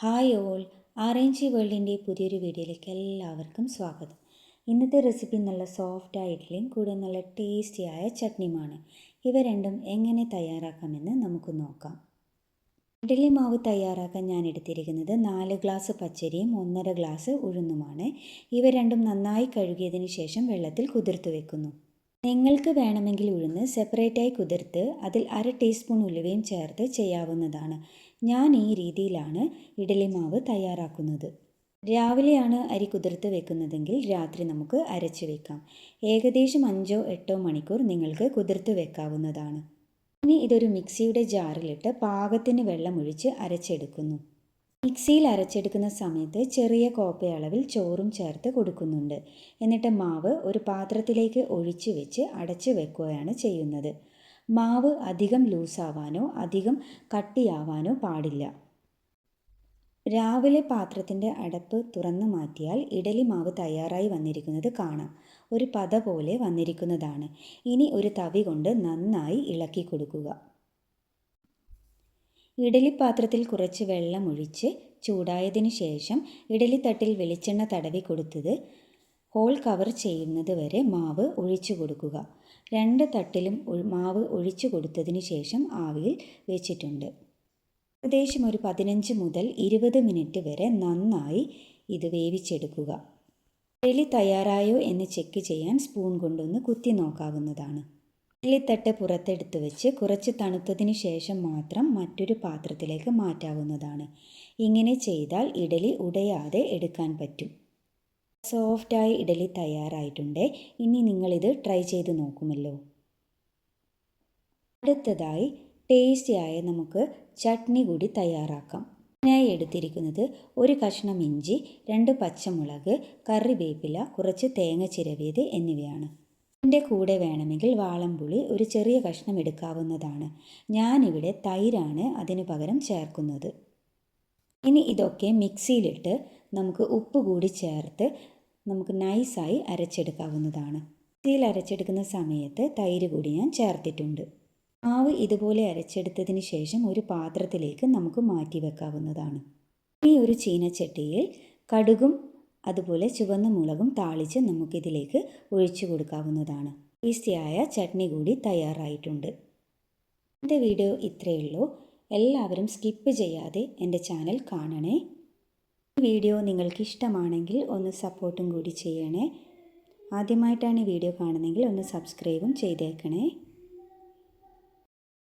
Hi all, ആർ.എൻ.ജി വേൾഡിൻ്റെ പുതിയൊരു വീഡിയോയിലേക്ക് എല്ലാവർക്കും സ്വാഗതം. ഇന്നത്തെ റെസിപ്പി നല്ല സോഫ്റ്റായ ഇഡ്ഡലിയും കൂടെ നല്ല ടേസ്റ്റിയായ ചട്നിയുമാണ്. ഇവ രണ്ടും എങ്ങനെ തയ്യാറാക്കാമെന്ന് നമുക്ക് നോക്കാം. ഇഡ്ഡലി മാവ് തയ്യാറാക്കാൻ ഞാൻ എടുത്തിരിക്കുന്നത് 4 ഗ്ലാസ് പച്ചരിയും 1.5 ഗ്ലാസ് ഉഴുന്നുമാണ്. ഇവ രണ്ടും നന്നായി കഴുകിയതിന് ശേഷം വെള്ളത്തിൽ കുതിർത്ത് വെക്കുന്നു. നിങ്ങൾക്ക് വേണമെങ്കിൽ ഉഴുന്ന് സെപ്പറേറ്റായി കുതിർത്ത് അതിൽ 1/2 ടീസ്പൂൺ ഉലുവയും ചേർത്ത് ചെയ്യാവുന്നതാണ്. ഞാൻ ഈ രീതിയിലാണ് ഇഡ്ഡലി മാവ് തയ്യാറാക്കുന്നത്. രാവിലെയാണ് അരി കുതിർത്ത് വെക്കുന്നതെങ്കിൽ രാത്രി നമുക്ക് അരച്ച് വെക്കാം. ഏകദേശം 5-8 മണിക്കൂർ നിങ്ങൾക്ക് കുതിർത്ത് വെക്കാവുന്നതാണ്. ഇനി ഇതൊരു മിക്സിയുടെ ജാറിലിട്ട് പാകത്തിന് വെള്ളമൊഴിച്ച് അരച്ചെടുക്കുന്നു. മിക്സിയിൽ അരച്ചെടുക്കുന്ന സമയത്ത് ചെറിയ കോപ്പയളവിൽ ചോറും ചേർത്ത് കൊടുക്കുന്നുണ്ട്. എന്നിട്ട് മാവ് ഒരു പാത്രത്തിലേക്ക് ഒഴിച്ച് വെച്ച് അടച്ച് വെക്കുകയാണ് ചെയ്യുന്നത്. മാവ് അധികം ലൂസാവാനോ അധികം കട്ടിയാവാനോ പാടില്ല. രാവിലെ പാത്രത്തിൻ്റെ അടപ്പ് തുറന്നു മാറ്റിയാൽ ഇഡ്ഡലി മാവ് തയ്യാറായി വന്നിരിക്കുന്നത് കാണാം. ഒരു പത പോലെ വന്നിരിക്കുന്നതാണ്. ഇനി ഒരു തവി കൊണ്ട് നന്നായി ഇളക്കി കൊടുക്കുക. ഇഡ്ഡലി പാത്രത്തിൽ കുറച്ച് വെള്ളം ഒഴിച്ച് ചൂടായതിനു ശേഷം ഇഡ്ഡലി തട്ടിൽ വെളിച്ചെണ്ണ തടവി കൊടുത്തത് ഹോൾ കവർ ചെയ്യുന്നത് വരെ മാവ് ഒഴിച്ചു കൊടുക്കുക. 2 തട്ടിലും മാവ് ഒഴിച്ചു കൊടുത്തതിന് ശേഷം ആവിയിൽ വെച്ചിട്ടുണ്ട്. ഏകദേശം ഒരു 15 മുതൽ 20 മിനിറ്റ് വരെ നന്നായി ഇത് വേവിച്ചെടുക്കുക. ഇഡ്ഡലി തയ്യാറായോ എന്ന് ചെക്ക് ചെയ്യാൻ സ്പൂൺ കൊണ്ടൊന്ന് കുത്തി നോക്കാവുന്നതാണ്. ഇഡ്ഡലിത്തട്ട് പുറത്തെടുത്ത് വെച്ച് കുറച്ച് തണുത്തതിന് ശേഷം മാത്രം മറ്റൊരു പാത്രത്തിലേക്ക് മാറ്റാവുന്നതാണ്. ഇങ്ങനെ ചെയ്താൽ ഇഡ്ഡലി ഉടയാതെ എടുക്കാൻ പറ്റും. സോഫ്റ്റായി ഇഡ്ഡലി തയ്യാറായിട്ടുണ്ട്. ഇനി നിങ്ങളിത് ട്രൈ ചെയ്ത് നോക്കുമല്ലോ. അടുത്തതായി ടേസ്റ്റിയായ നമുക്ക് ചട്നി കൂടി തയ്യാറാക്കാം. ഇതിനായി എടുത്തിരിക്കുന്നത് ഒരു കഷ്ണം ഇഞ്ചി, 2 പച്ചമുളക്, കറിവേപ്പില, കുറച്ച് തേങ്ങ ചിരവിയത് എന്നിവയാണ്. ഇതിൻ്റെ കൂടെ വേണമെങ്കിൽ വാളംപുളി ഒരു ചെറിയ കഷ്ണം എടുക്കാവുന്നതാണ്. ഞാനിവിടെ തൈരാണ് അതിനു പകരം ചേർക്കുന്നത്. ഇനി ഇതൊക്കെ മിക്സിയിലിട്ട് നമുക്ക് ഉപ്പ് കൂടി ചേർത്ത് നമുക്ക് നൈസായി അരച്ചെടുക്കാവുന്നതാണ്. മിക്സിയിൽ അരച്ചെടുക്കുന്ന സമയത്ത് തൈര് കൂടി ഞാൻ ചേർത്തിട്ടുണ്ട്. മാവ് ഇതുപോലെ അരച്ചെടുത്തതിന് ശേഷം ഒരു പാത്രത്തിലേക്ക് നമുക്ക് മാറ്റി വെക്കാവുന്നതാണ്. ഇനി ഒരു ചീനച്ചട്ടിയിൽ കടുകും അതുപോലെ ചുവന്ന മുളകും താളിച്ച് നമുക്കിതിലേക്ക് ഒഴിച്ചു കൊടുക്കാവുന്നതാണ്. ടേസ്റ്റിയായ ചട്നി കൂടി തയ്യാറായിട്ടുണ്ട്. എൻ്റെ വീഡിയോ ഇത്രയേ ഉള്ളൂ. എല്ലാവരും സ്കിപ്പ് ചെയ്യാതെ എൻ്റെ ചാനൽ കാണണേ. ഈ വീഡിയോ നിങ്ങൾക്ക് ഇഷ്ടമാണെങ്കിൽ ഒന്ന് സപ്പോർട്ടും കൂടി ചെയ്യണേ. ആദ്യമായിട്ടാണ് ഈ വീഡിയോ കാണുന്നതെങ്കിൽ ഒന്ന് സബ്സ്ക്രൈബും ചെയ്തേക്കണേ.